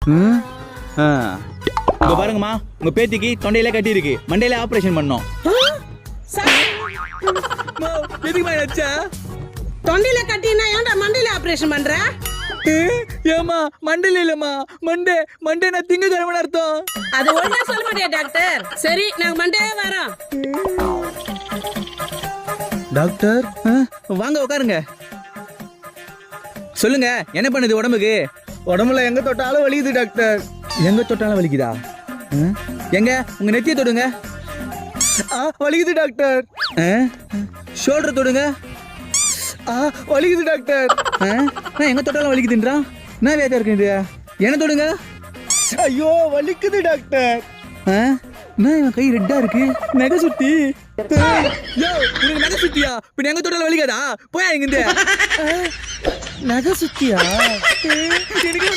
இங்க பாருங்கம்மா, உங்க பேத்திக்கு தொண்டையில கட்டி இருக்கு, மண்டையில ஆபரேஷன் பண்ணோம். எதுக்குமா வச்சா? தொண்டையில கட்டினா ஏன்டா மண்டையில ஆபரேஷன் பண்ற? ஏமா மண்டையில இல்லம்மா, மண்டை நான் திங்கக்கிழமை அர்த்தம். அது ஒழுங்கா சொல்ல மாட்டியா டாக்டர்? சரி, நாங்க மண்டே வரோம். டாக்டர் வாங்க உட்காருங்க. சொல்லுங்க, என்ன பண்ணுது உடம்புக்கு? உடம்புல எங்க தொட்டாலும் வலிக்குது டாக்டர். எங்க தொட்டாலும் வலிக்குதா? எங்க உங்க நெத்திய தொடுங்க. வலிக்குது டாக்டர். ஷோல்டர் தொடுங்க. வலிக்குது டாக்டர். நான் எங்க தொட்டாலும் வலிக்குதுன்றான். நான் வேதா இருக்கேன் இது. என்ன தொடுங்க. ஐயோ வலிக்குது டாக்டர். நான் இவன் கை ரெட்டா இருக்கு. நகை சுத்தி. உனக்கு நகை சுத்தியா? பின்ன எங்க தொட்டாலும் வலிக்காதா? போயா இங்க. நகை சுத்தியா? எனக்கு